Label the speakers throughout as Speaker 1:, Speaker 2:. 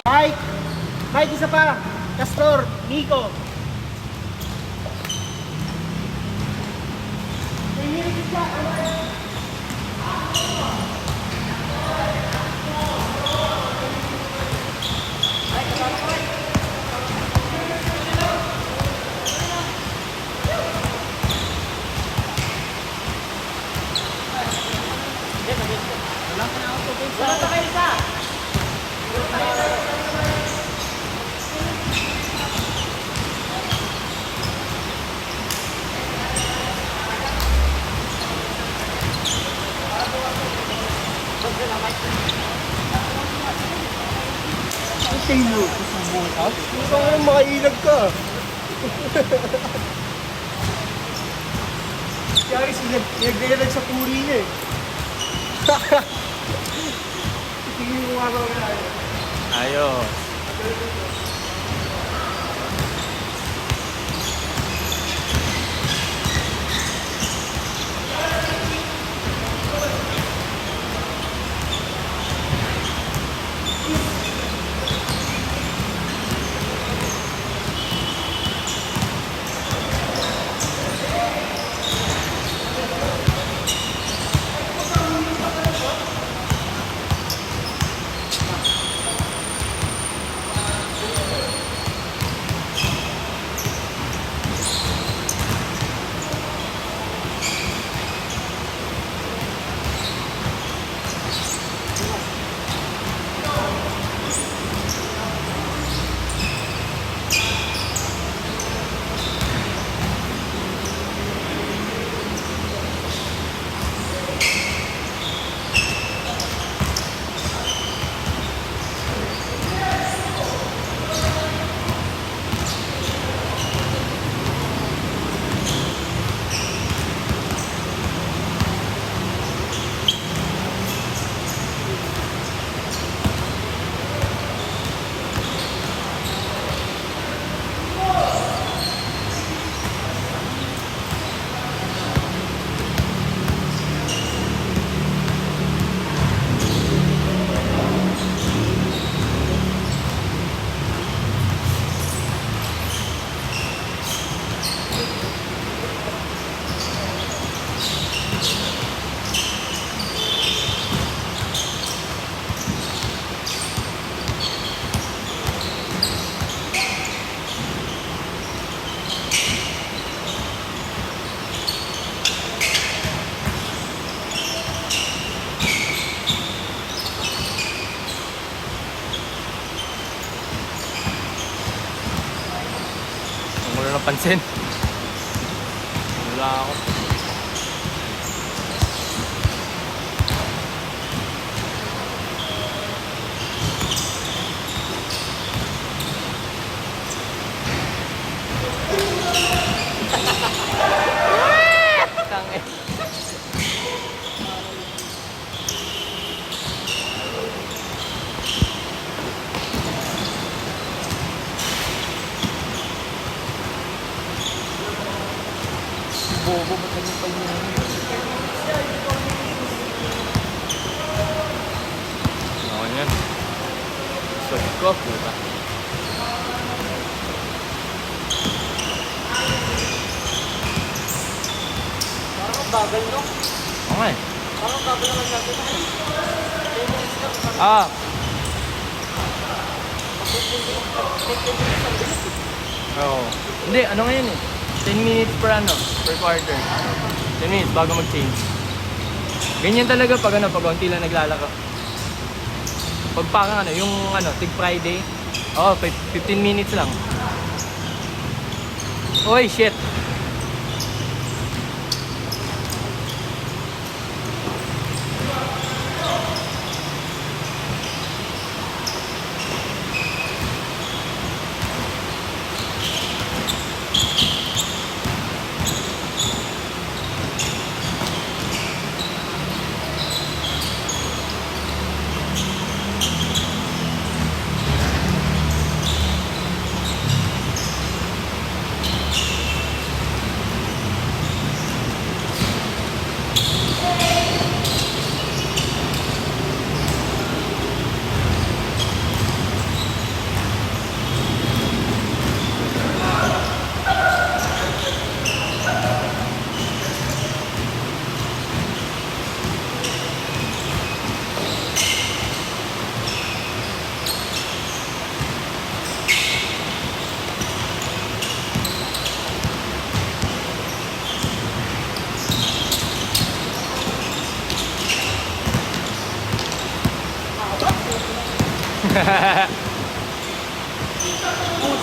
Speaker 1: Mike! Mike, isa pa! Castor, Nico! Wala pa kayo isa!
Speaker 2: Ay, mo. Bukas?
Speaker 1: Gusto ko yung makailag ka. Kaya sinagdayalag sa puri niya eh. Tingin mo nga ba na tayo?
Speaker 2: Ayos. Wala napansin. Wala ako. Bobo, ba't ganyan pa yun? Ako yan. Sorry ko, puta.
Speaker 1: Parang bagal, no?
Speaker 2: Okay.
Speaker 1: Parang bagal naman natin.
Speaker 2: Ah! Oo. Hindi, ano ngayon eh? 10 minutes per ano, per quarter. 10 minutes bago mag-change. Ganyan talaga pag ano, pag konti lang naglalaka. Pag parang ano, yung ano, Tig Friday. Oh, 15 minutes lang. Oy, shit.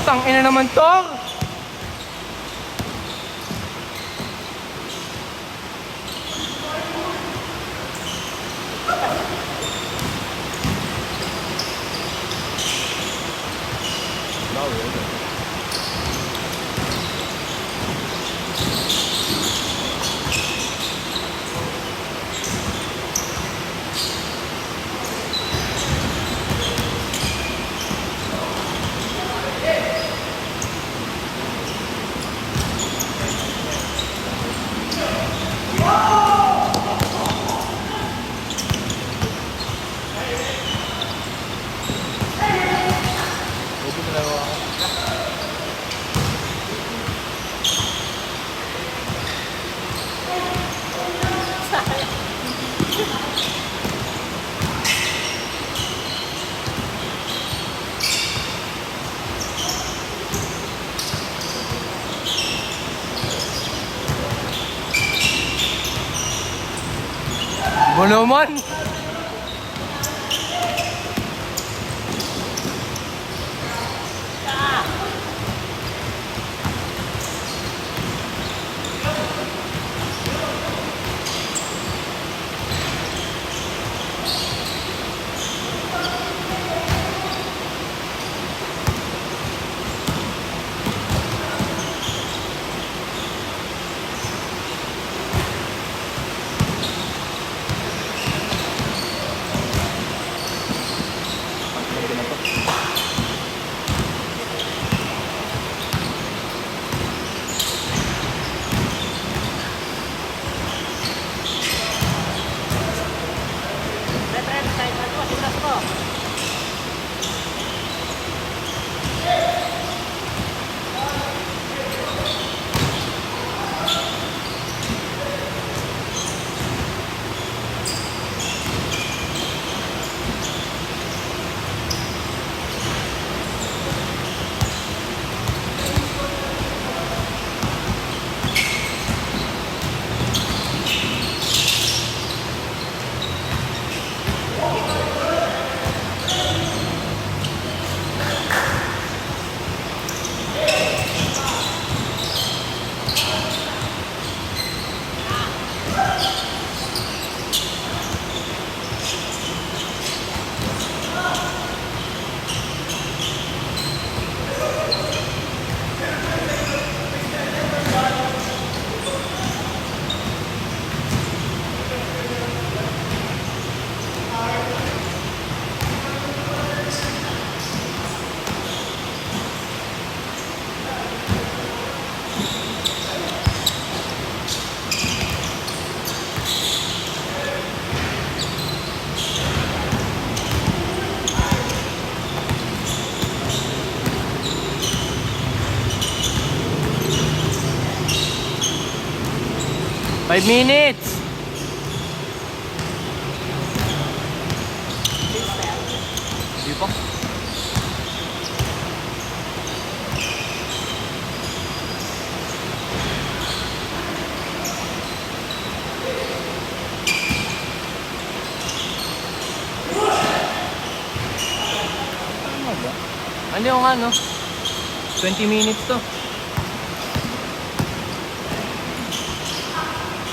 Speaker 2: Putang ina naman to! Bo naman! Five minutes! Di pa? Ano yung ano? 20 minutes to.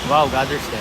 Speaker 2: Wow, gather step.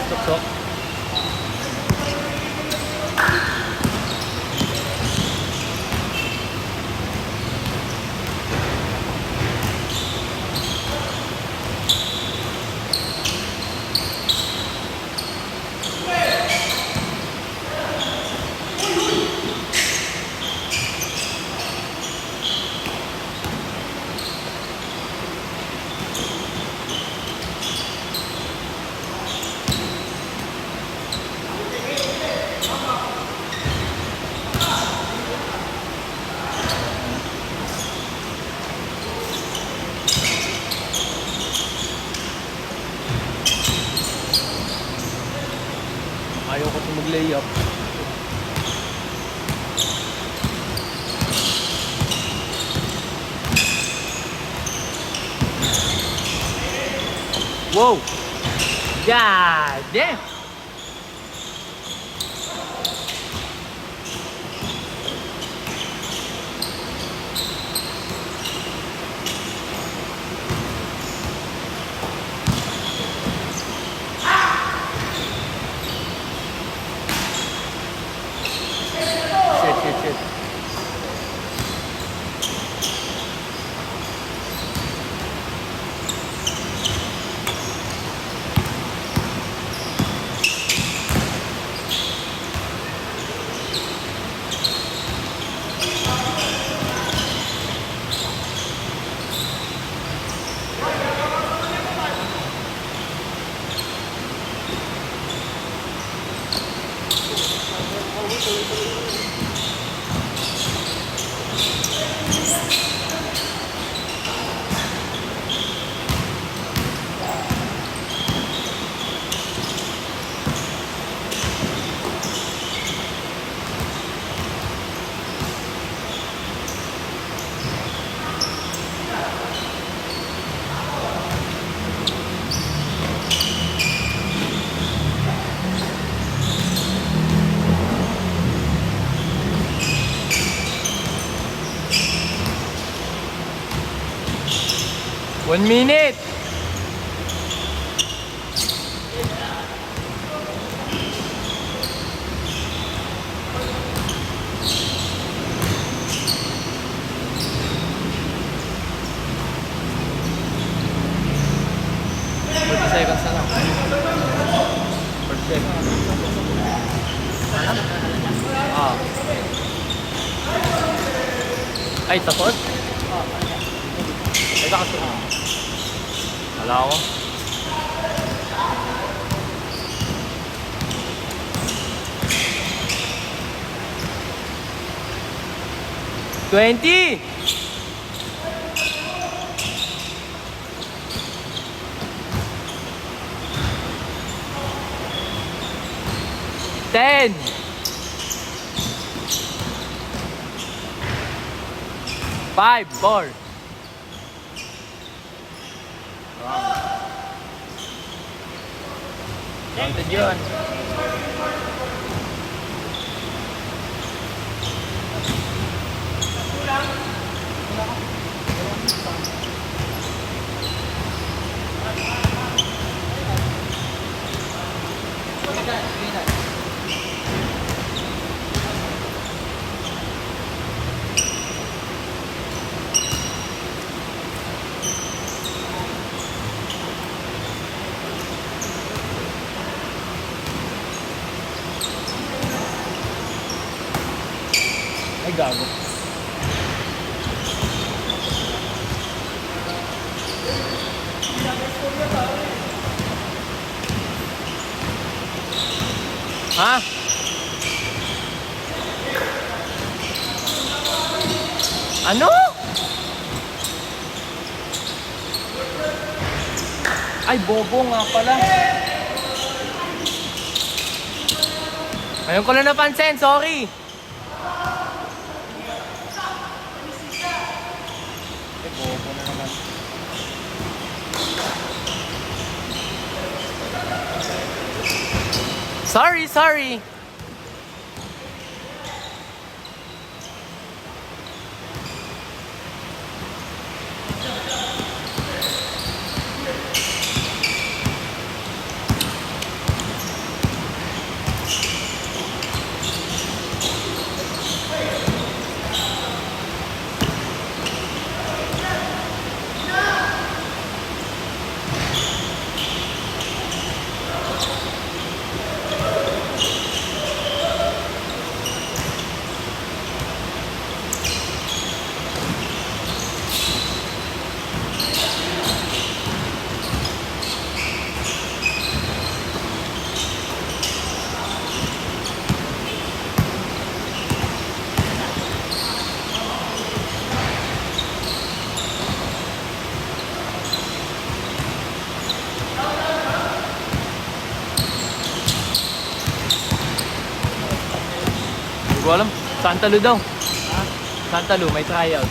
Speaker 2: Tuksok. mag-layup. Wow! God damn! Shit. 1 minute! Seconds na lang. Perfect. Ah. Ay, tapos? Ay, kasi. Wala ako. $20! $10! 5, 4. Counted yun. Ay, gago. Ha? Ano? Ay, bobo nga pala. Ayun ko lang napansin, sorry. Ay, bobo na naman. Sorry. ko alam. Santa Lu daw. Santa Lu, may tryout.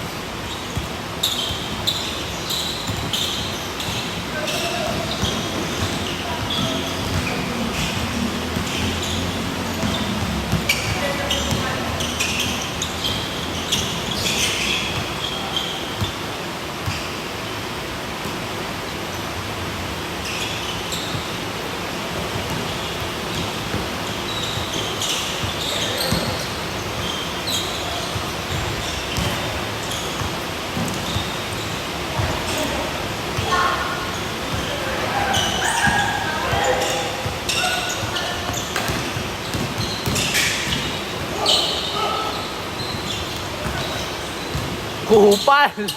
Speaker 2: Kupal!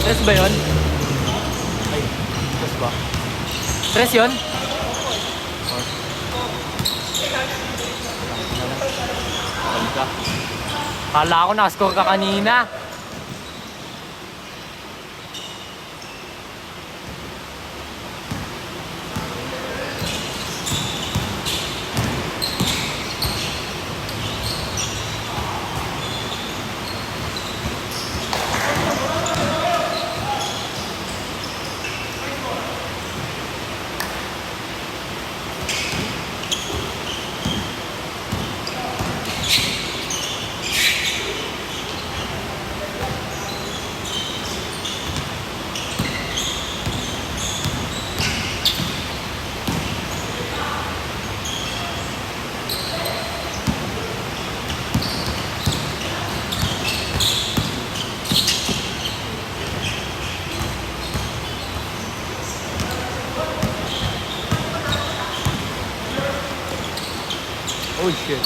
Speaker 2: Stress ba yun? Ay, stress ba? Stress yun? Ka. Kala ko nakascore ka kanina. Oh shit.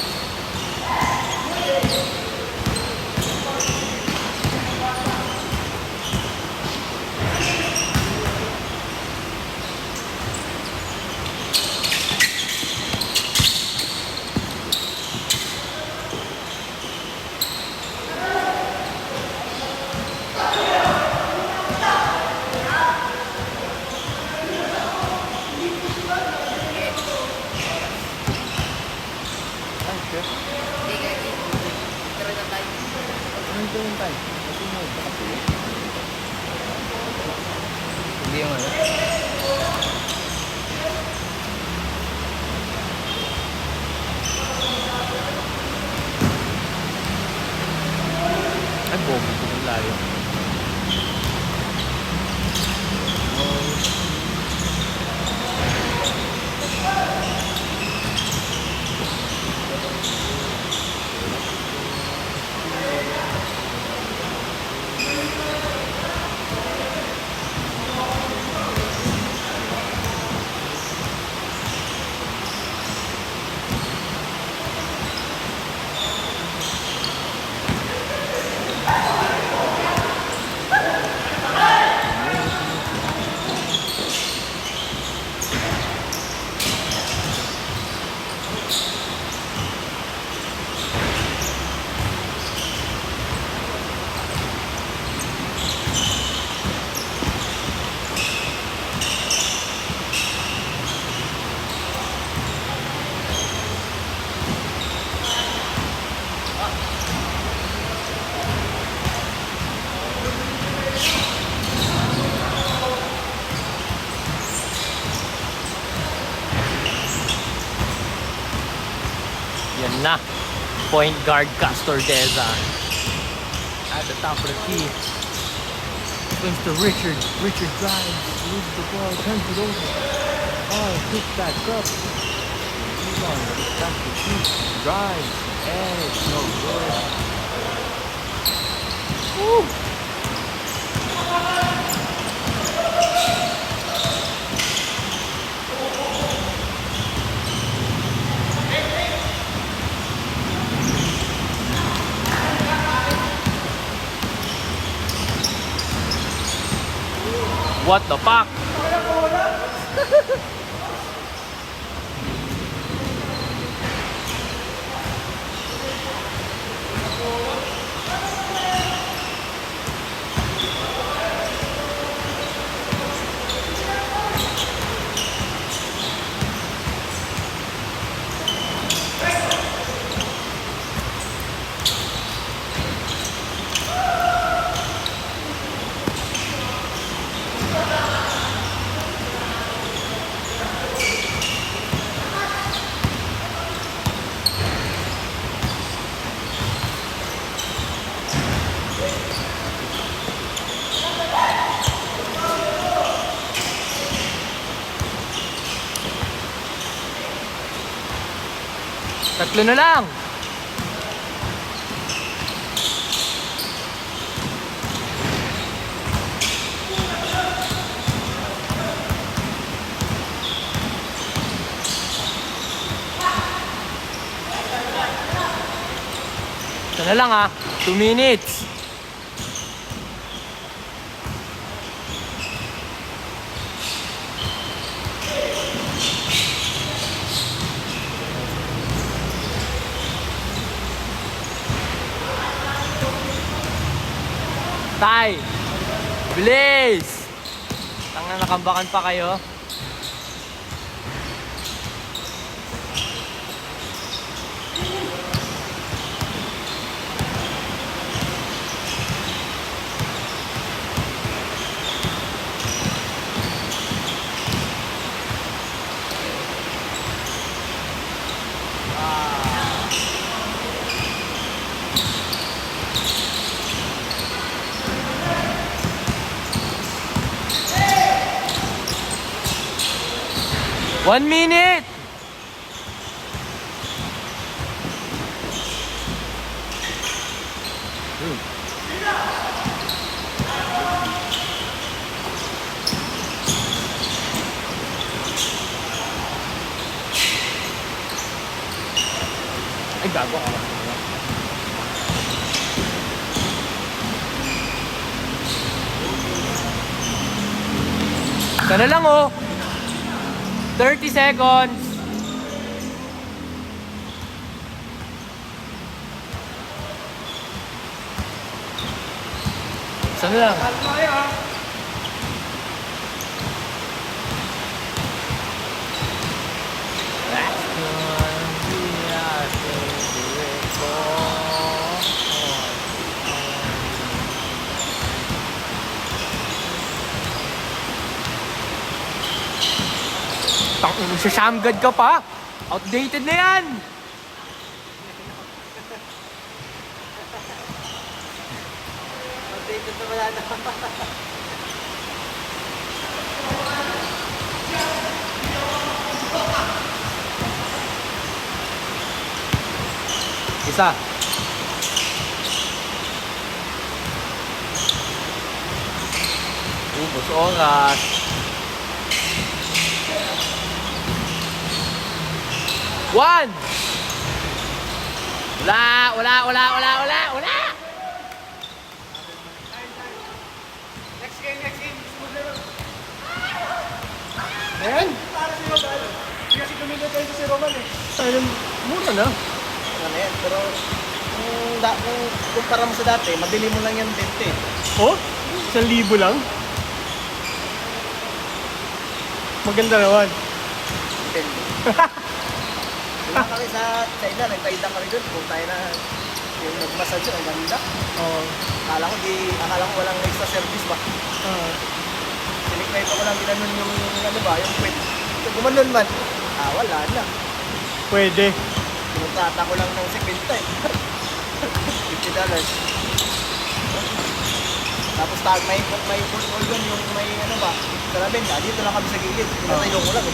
Speaker 2: Hindi yung ano. Ay, bobo ko ng layo. Yan na. Point guard Castor Deza. At the top of the key. Swings to Richard. Richard drives. Loses the ball. Turns it over. Oh, picks back up. Move on. Back to shoot. Drives. And it's no good. What the fuck? Tatlo na lang. Ito na lang 2 minutes. Tay! Bilis! Tanga, nakambakan pa kayo. One minute! Ay, gago ka. Sana lang 30 seconds. Sana lang. Magsashamgad ka pa. Outdated na yan.
Speaker 1: Outdated na wala na.
Speaker 2: Isa. Ubos oras. One! Wala!
Speaker 1: Next game. Ayan. Para si Roman. Kasi kumilo tayo si Roman
Speaker 2: Ayun, mura na.
Speaker 1: Ano yan, pero kung kumpara mo sa dati, mabili mo lang yan 20.
Speaker 2: Oh? 1,000 lang? Maganda naman.
Speaker 1: 10. Wala kami sa China, nagtaida kami doon. Kung tayo na yung nag-massage yun, ang ganda.
Speaker 2: Oo.
Speaker 1: Akala ko walang extra service ba? Sinikmay pa ko lang ginanon yung yung quit. So, gumanon man. Wala na.
Speaker 2: Pwede.
Speaker 1: Pinutata ko lang ng 50 $50. Tapos may full doon yung may salamin. Dito lang kami sa gilid. Pinatayo ko lang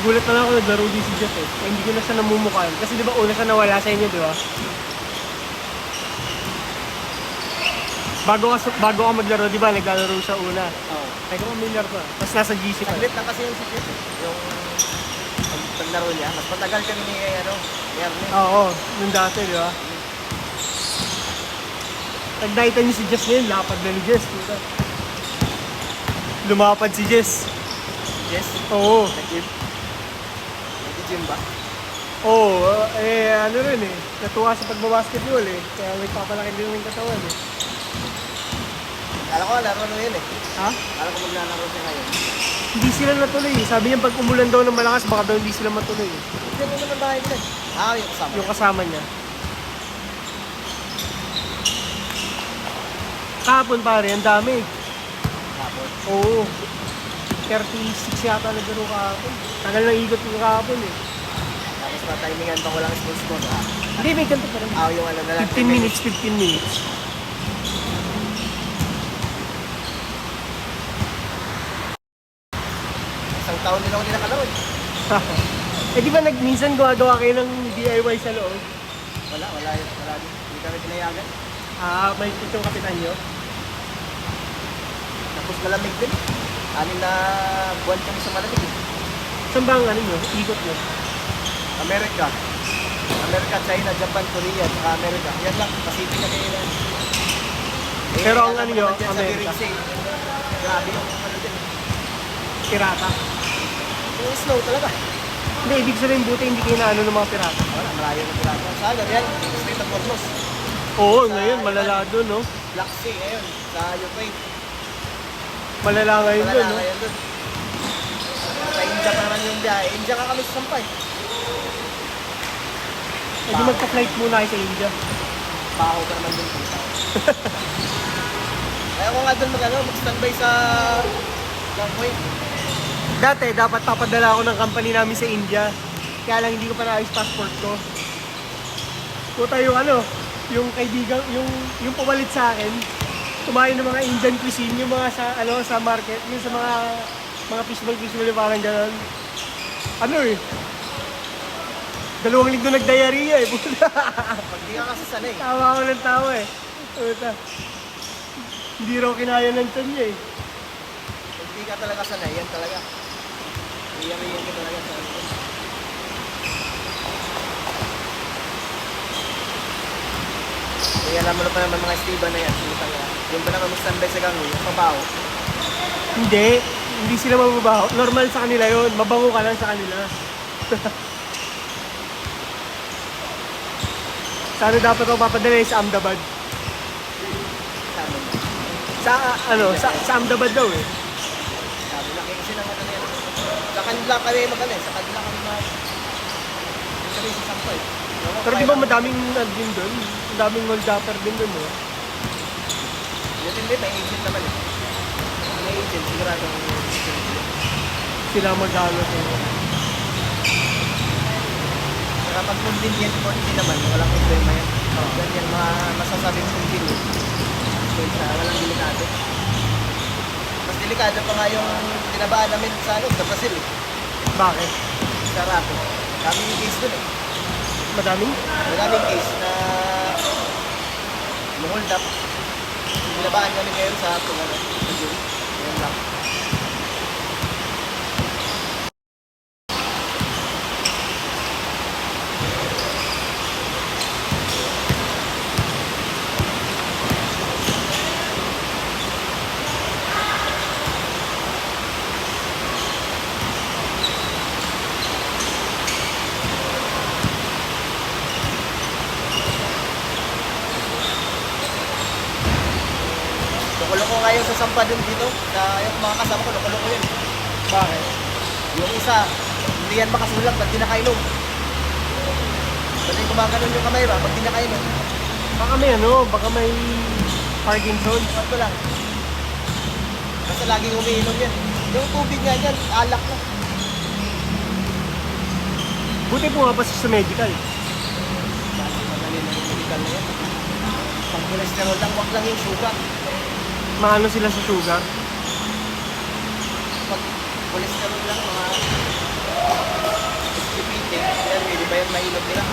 Speaker 3: nagulat na lang ako naglaro din si Jeff eh. Hindi ko na siya namumukhaan. Kasi di ba una siya nawala sa inyo, di ba? Bago ka maglaro, di ba? Naglalaro siya una.
Speaker 1: Oo.
Speaker 3: Teka, familiar ko. Tapos nasa GC pa.
Speaker 1: Saglit lang kasi yung si Jeff eh. Yung paglaro niya. Mas matagal kami ni Ernie.
Speaker 3: Oo, nung dati, di ba? Nag-nightan niyo si Jess ngayon, lapad na ni Jess. Diba? Lumapad si Jess.
Speaker 1: Yes.
Speaker 3: Oo.
Speaker 1: Nag-gym. Nag-gym ba?
Speaker 3: Oo, ano rin eh. Natuwa sa pagbabasketball eh. Kaya may papalaki din yung katawan eh.
Speaker 1: Kala ko laro na yun eh.
Speaker 3: Ha?
Speaker 1: Kala ko maglalaro siya ngayon.
Speaker 3: Hindi sila natuloy eh. Sabi niya pag umulan daw ng malakas, baka daw hindi sila matuloy eh.
Speaker 1: Hindi mo naman bahay ko yung kasama.
Speaker 3: Yung kasama niya. Kahapon pare, ang dami.
Speaker 1: Tapos,
Speaker 3: Oo. 36 yata naglaro kahapon. Tagal ng ikot ko kahapon eh.
Speaker 1: tapos na-timingan pa ko lang sports ko.
Speaker 3: Hindi, may ganito pa rin.
Speaker 1: Yung ano na lang.
Speaker 3: 15 minutes, 15 minutes.
Speaker 1: Isang taon din ako hindi nakalaro eh.
Speaker 3: Eh di ba minsan gumagawa kayo ng DIY sa loob?
Speaker 1: Wala din. Hindi kami pinayagan.
Speaker 3: Ah, may itong kapitan nyo?
Speaker 1: Tapos malamig din. 6 na buwan kami sa malamig eh.
Speaker 3: Saan ba ang ano nyo? Ikot nyo?
Speaker 1: America, China, Japan, Korea, saka America. Yan lang, Pacific na kayo lang.
Speaker 3: Pero ang ano nyo,
Speaker 1: Sa
Speaker 3: America?
Speaker 1: Bering Sea, grabe yung ano din.
Speaker 3: Pirata?
Speaker 1: Yung snow talaga.
Speaker 3: Hindi, ibig sabihin buti hindi kayo na ano ng mga pirata.
Speaker 1: Wala, malayo na pirata. Sa alam yan, Strait of Hormuz.
Speaker 3: Oo, ngayon malala doon, no?
Speaker 1: Black Sea ngayon, sa Ukraine.
Speaker 3: Malala ngayon doon,
Speaker 1: Malala
Speaker 3: no?
Speaker 1: ngayon doon. Sa India pa naman yung biyahe. India ka kami sa Sampay.
Speaker 3: Eh di magka-flight muna kayo sa India.
Speaker 1: Baho pa naman doon. Kaya ko nga doon mag-standby sa Gangway.
Speaker 3: Dati, dapat papadala ako ng company namin sa India. Kaya lang hindi ko pa naayos passport ko. Puta yung ano, yung kaibigan, yung pumalit sa akin, kumain ng mga Indian cuisine, yung mga sa market, yung sa mga fishball, parang gano'n. Ano eh, 2 linggo nag-diarrhea eh. Puta.
Speaker 1: Pag di ka kasi sanay.
Speaker 3: Tawa ako ng tawa eh. Puta. Hindi raw kinaya ng tiyan niya eh.
Speaker 1: Pag di ka talaga sanay, yan talaga. Iyariyan ka talaga sa ano. Kaya alam mo na pa naman mga Esteban na yan. Yung ba naman mag-standby sa Gangway, yung pabaho.
Speaker 3: Hindi sila mababaho. Normal sa kanila yon. Mabango ka lang sa kanila. Sana dapat ako papadala sa Ahmedabad.
Speaker 1: Sabi mo.
Speaker 3: Sa Ahmedabad daw eh.
Speaker 1: Sabi na kayo silang ano yan. Sa kanila kami mag-ano sa kanila kami mag... Yung kami sa Sampay.
Speaker 3: Pero di ba madaming din doon? Madaming hold-upper din doon, no?
Speaker 1: Yun din, may agent naman eh. May agent, sigurado may agent.
Speaker 3: Sila mag-ano sila.
Speaker 1: Saka pag convenient mo, hindi naman, walang problema yan. Yan yan, mga masasabing convenient. Kaya walang delikado. Mas delikado pa nga yung tinabaan namin sa ano, sa Brazil eh.
Speaker 3: Bakit?
Speaker 1: Sa Rapo. Daming case dun eh.
Speaker 3: Madaming?
Speaker 1: Maraming case na hold up. Tinabaan kami ngayon sa Brazil. Yan lang. Loko-loko nga yung sa Sampa dun dito. Yung mga kasama ko, loko-loko yun.
Speaker 3: Bakit?
Speaker 1: Yung isa, hindi yan makasulat pag di nakainom. Kasi gumaganon yung kamay ba, pag di nakainom.
Speaker 3: Baka may Parkinson's.
Speaker 1: Ano lang. Basta laging umiinom yan. Yung tubig nga yan, alak na.
Speaker 3: Buti po nga pa sa medical.
Speaker 1: Madali na yung medical na yan. Pag cholesterol lang, wag lang yung sugar.
Speaker 3: Maano sila sa sugar?
Speaker 1: Pag cholesterol lang, mga Yan, pwede ba yan mahilot nila?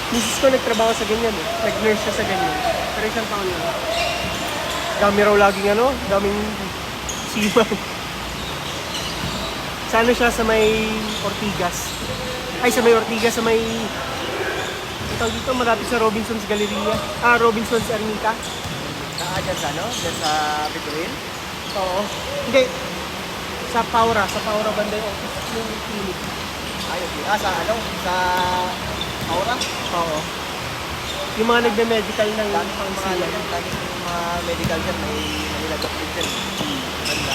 Speaker 3: Misis ko nagtrabaho sa ganyan eh. Nag-nurse siya sa ganyan. Pero isang taon lang. Dami raw laging ano, daming siman. Sa ano siya, sa may Ortigas. Ay, sa may Ortigas, sa may... Ito dito, malapit sa Robinson's Galleria. Robinson's Ermita.
Speaker 1: Dyan sa ano? Dyan sa Bituin?
Speaker 3: Oo. Hindi. Sa Paura banda yung office yung clinic.
Speaker 1: Ay, okay. Sa ano? Sa Aura?
Speaker 3: Oo. Yung mga nagbe-medical ng
Speaker 1: Daming mga
Speaker 3: pangsilan.
Speaker 1: daming mga medical dyan. May Manila Doctor dyan. Ganda.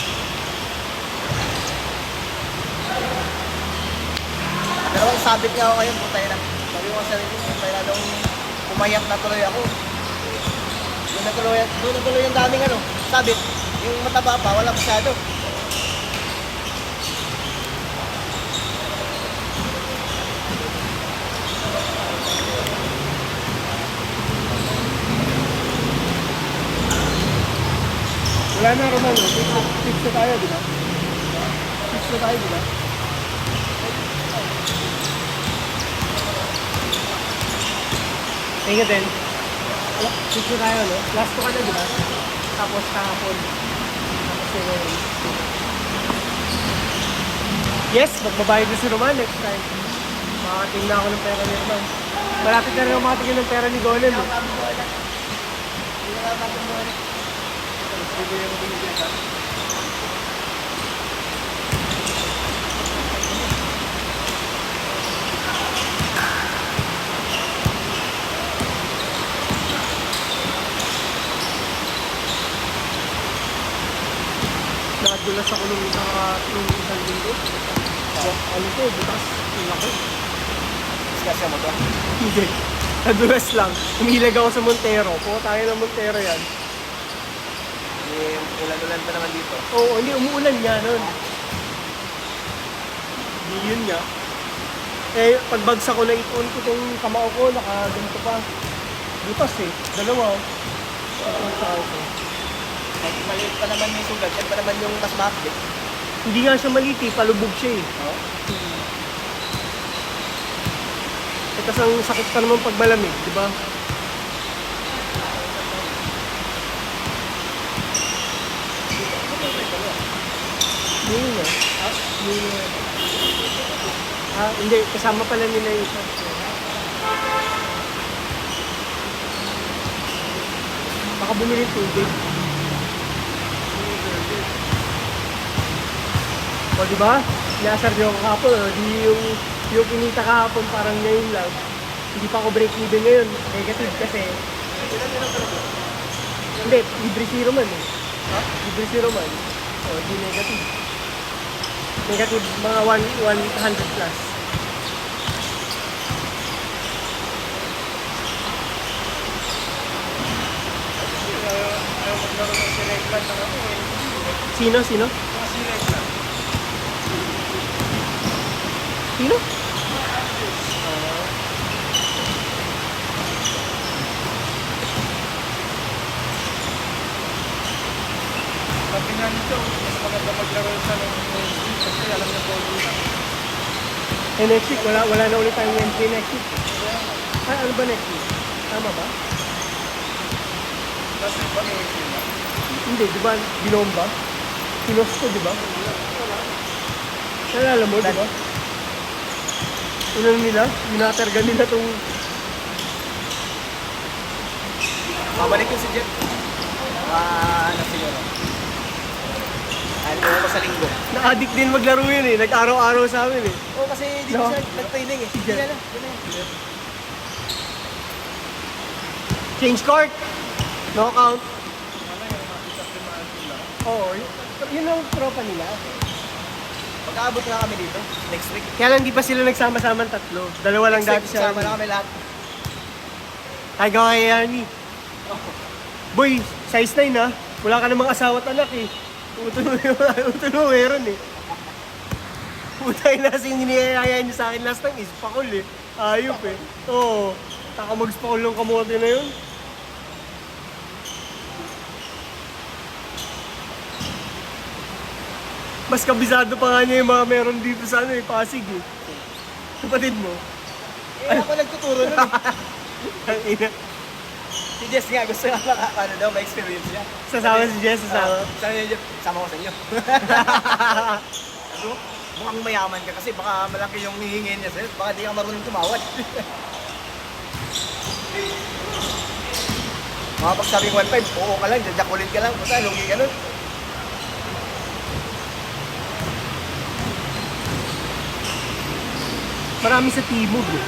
Speaker 1: Dalawang sabit nga ako ngayon, putay na. Sabi ko sa sarili, putay na nung umayak na tuloy ako. Doon na tuloy yung daming ano, sabit. Yung mataba pa, wala masyado.
Speaker 3: Wala na, Roman. Fix na tayo, di ba? Fix na tayo, di ba? Thank you din. Fix na tayo, no? Last ko ka na, di ba? Tapos kahapon. Tapos yun ngayon. Yes, magbabayad na si Roman next time. Makakating na ako ng pera ni Roman. Malapit na rin ako makatingin ng pera ni Golem. Eh. Nakadulas ako nung isang linggo. Ano to, butas. Yung laki.
Speaker 1: Discuss mo to.
Speaker 3: Hindi. Nadulas lang. Umilag ako sa Montero. Po, tayo ng Montero yan.
Speaker 1: Ulan-ulan pa naman dito.
Speaker 3: Oo, hindi. Umuulan nga nun. Hindi yun nga. Eh, pagbagsak ko na ituon ko itong kamao ko, nakaganto pa. Butas eh. Dalawa. Itong tao ko.
Speaker 1: Maliit pa naman yung sugat. Yan pa naman yung mas makbit.
Speaker 3: Hindi nga siya maliit eh. Palubog siya eh.
Speaker 1: Oh?
Speaker 3: Tapos ang sakit pa naman pag malamig, di ba? Hindi nga. Hindi. Kasama pala nila yung isa. Baka bumili tubig. O di ba? Inasar niyo ako kahapon. Di yung kinita kahapon parang ngayon lang. Hindi pa ako break even ngayon. Negative kasi. Hindi, libre zero man eh. Ha? Libre zero man. O, di negative. Negative mga 100 plus.
Speaker 2: Ayaw maglaro ng si Reglan na kami eh.
Speaker 3: Sino?
Speaker 2: Si Reglan.
Speaker 3: Sino?
Speaker 2: Sabi nga nito, mas maganda maglaro sa ng kasi alam niya po lang.
Speaker 3: Eh next week, wala na ulit tayong entry next week. Ay, ano ba next week? Tama ba?
Speaker 2: Tapos ba may sila?
Speaker 3: Hindi, di ba? Binomba? Pinost ko, di ba? Nalala mo, di ba? Ano nila? Minatarga nila tong...
Speaker 1: Babalik yung si Jeff. Ano siguro? Ano ko sa linggo.
Speaker 3: Na-addict din maglaro yun eh. Nag-araw-araw sa amin eh.
Speaker 1: Oo, kasi dito
Speaker 3: No.
Speaker 1: siya nag-training eh.
Speaker 3: Si
Speaker 1: Hindi
Speaker 3: Jeff.
Speaker 1: na.
Speaker 3: Change court! No count.
Speaker 2: Ano yung makita primaan sila?
Speaker 3: Oo, yun ang tropa nila.
Speaker 1: Pagkaabot nga kami dito, next week.
Speaker 3: Kaya lang di pa sila nagsama-sama tatlo. Dalawa lang dati
Speaker 1: Next week,
Speaker 3: sa
Speaker 1: sama na kami lahat.
Speaker 3: Ay, gawa kay Yarny. Boy, size 9 ha. Wala ka namang asawa at anak eh. Utun mo meron eh. Putay na kasi niyayaya niyo sa akin last time is pakul eh. Ayop eh. Oo. Taka mag-spakul ng kamote na yun. Mas kabisado pa nga niya yung mga meron dito sa ano eh, Pasig eh. Kapatid mo.
Speaker 1: Eh, ako nagtuturo nun eh.
Speaker 3: Ang ina.
Speaker 1: Si Jess nga, gusto nga ano daw, ma-experience niya.
Speaker 3: Sasama si Jess, sasama.
Speaker 1: Sabi niya, Jeff, sama ko sa inyo. Sabi ko, mukhang mayaman ka kasi baka malaki yung hihingin niya sa'yo. Baka di ka marunong tumawad. Mga pagsabing 1.5, oo ka lang, jajakulin ka lang. Basta, lugi ka nun.
Speaker 3: Marami sa Timog eh.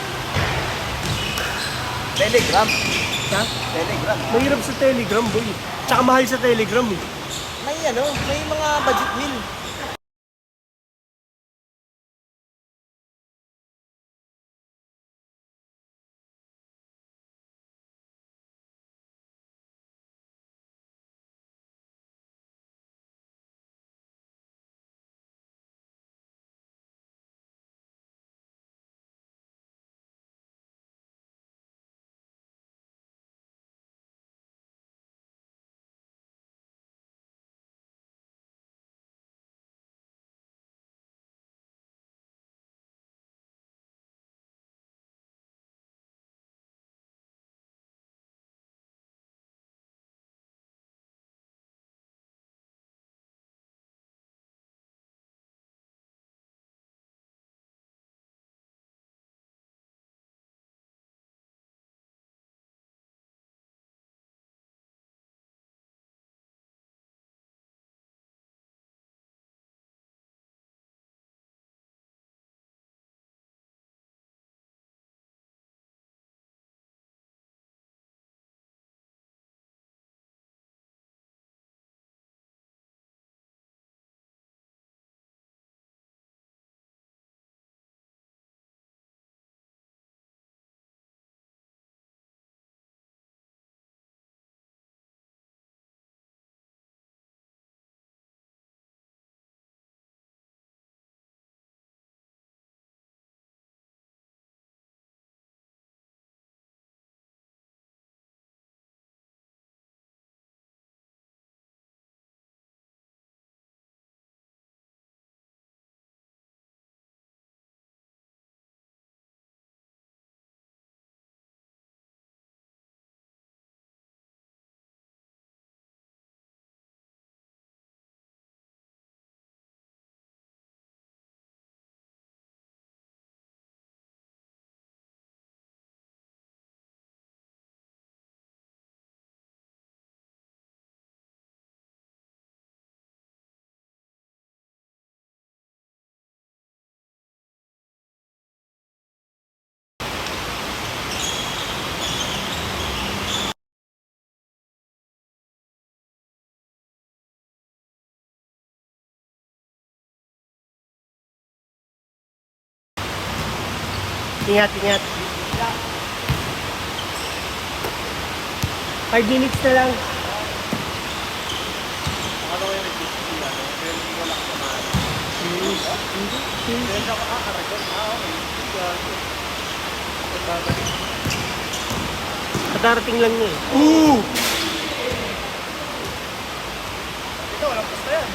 Speaker 1: Telegram.
Speaker 3: Ha?
Speaker 1: Telegram.
Speaker 3: Mahirap sa Telegram, boy. Tsaka mahal sa Telegram eh.
Speaker 1: May ano, may mga budget meal.
Speaker 3: Ingat, ingat. 5 minutes na lang.
Speaker 1: Ano kayo nag-display, ano? Pero hindi ko lang samahan. Pero siya makakaragon. Okay.
Speaker 3: Kadarating lang niya eh.
Speaker 1: Ito, walang basta yan.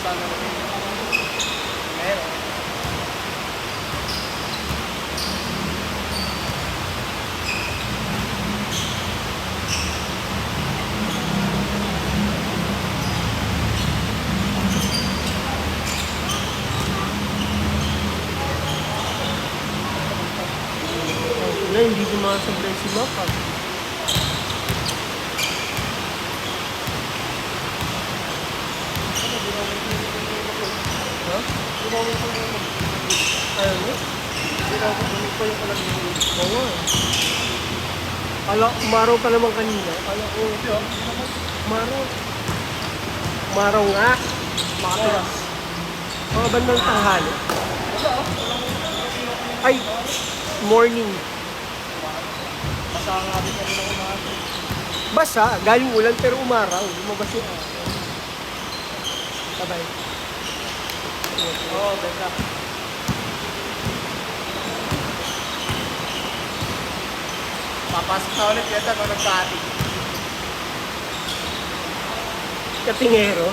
Speaker 1: Sana mo meron.
Speaker 3: Wala, hindi sumasablay si Maka. Ha? Ano? Oo nga. Kala, umaraw pa naman kanina. Kala ko, umaraw. Umaraw nga.
Speaker 1: Makatiras.
Speaker 3: Mga bandang tanghali. Ay, morning.
Speaker 1: Basta nga din kami ng umaga.
Speaker 3: Basa, galing ulan pero umaraw. Lumabas yun. Sabay.
Speaker 1: Oo, basta. Papasok na ulit yan, ano nagkati.
Speaker 3: Katingero.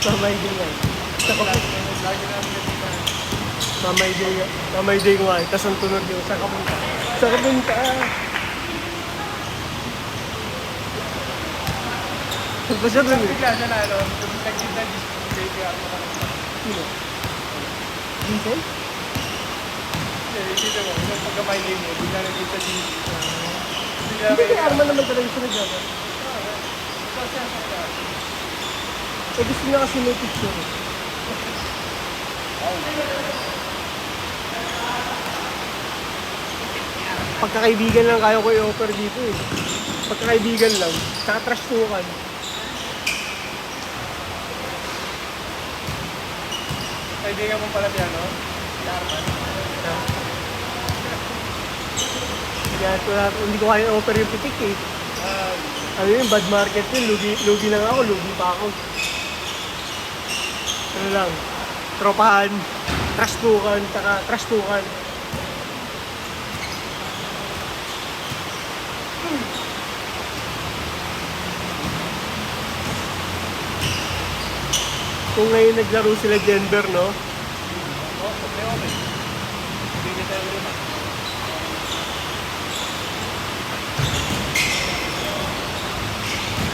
Speaker 3: Mamay day nga.
Speaker 2: Lagi namin ganito.
Speaker 3: Mamay day ko nga. Tapos ang tunog yung sa kapunta. Sa kapunta. Saan pa siya dun eh?
Speaker 2: Bigla siya na ano, nagkita baby ako na kami.
Speaker 3: Sino? Vincent?
Speaker 2: Hindi mo, yung pagkamay din mo, bigla nagkita dito.
Speaker 3: Hindi kay Arman naman talaga siya nagjaman. Eh gusto niya kasi may picture. Pagkakaibigan lang kaya ko i-offer dito eh. Pagkakaibigan lang. Tsaka trash tukan.
Speaker 2: Kaibigan mo pala niya, no? Si Arman.
Speaker 3: Kaya hindi ko kaya i-offer yung pitik eh. Ano yun, bad market yun. Lugi lang ako, lugi pa ako. Ano lang, tropahan, trash tukan, tsaka trash tukan. Kung ngayon naglaro sila Denver, no?
Speaker 2: Okay. Hindi tayo rin.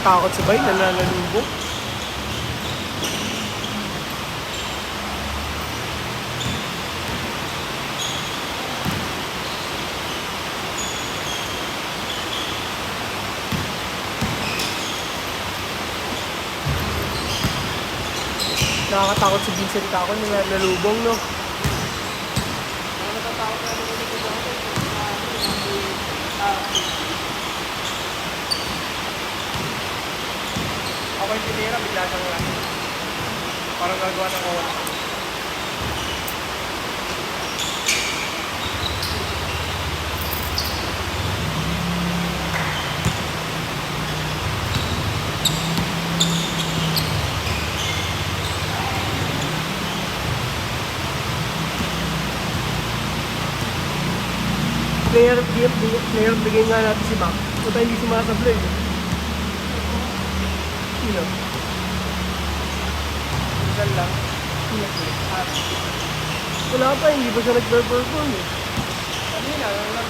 Speaker 3: Takot sabay, nananalubo. Nakakatakot si Vincent Kako, nananalubong, no?
Speaker 2: Ako yung tinira, bigla siyang lang. Parang gagawa ng oras.
Speaker 3: Player bigay nga natin si Mac. Kung tayo hindi sumasablay. Sino?
Speaker 2: Minsan lang.
Speaker 3: Sino? Wala pa, hindi ba siya nag-perform eh?
Speaker 2: Kanina, lang.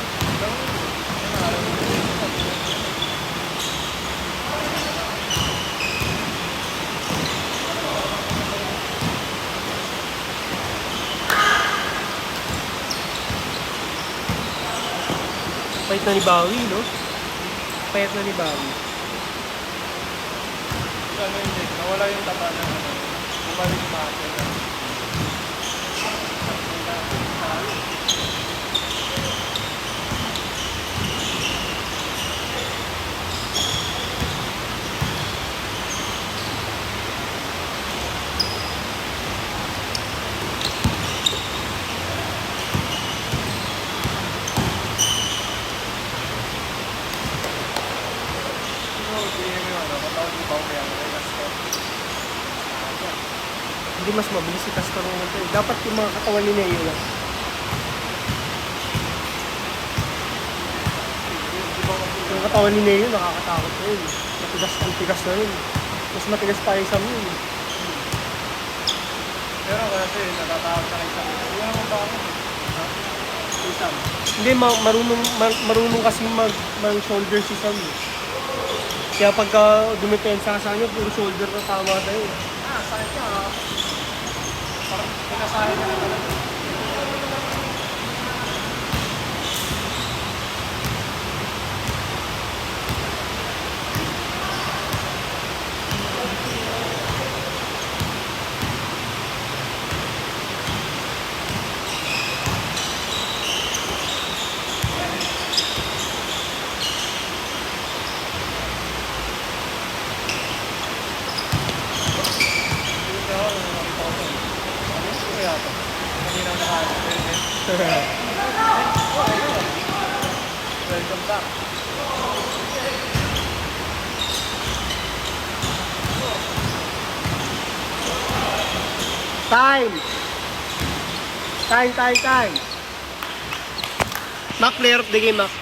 Speaker 3: Pahit na ni Bawi, no? Pahit na ni Bawi.
Speaker 2: Ano hindi, nawala yung taba na ano. Bumalik yung mate.
Speaker 3: Hindi mas mabilis si Castor naman to eh. Dapat yung mga katawan ni Neo lang. Yung katawan ni Neo, nakakatakot na yun. Matigas, ang tigas na yun. Mas matigas pa yung Sam yun.
Speaker 2: Pero kasi natatakot sa isang. Hindi naman ba ako? Isang.
Speaker 3: Hindi, marunong kasi mag-shoulder si Sam eh. Kaya pagka dumipensa sa kanya, puro shoulder na tama tayo.
Speaker 2: Sakit ka ha? Parang pinasahin ka na talaga. Welcome back.
Speaker 3: Time! Time! Mac, player of the game, Mac.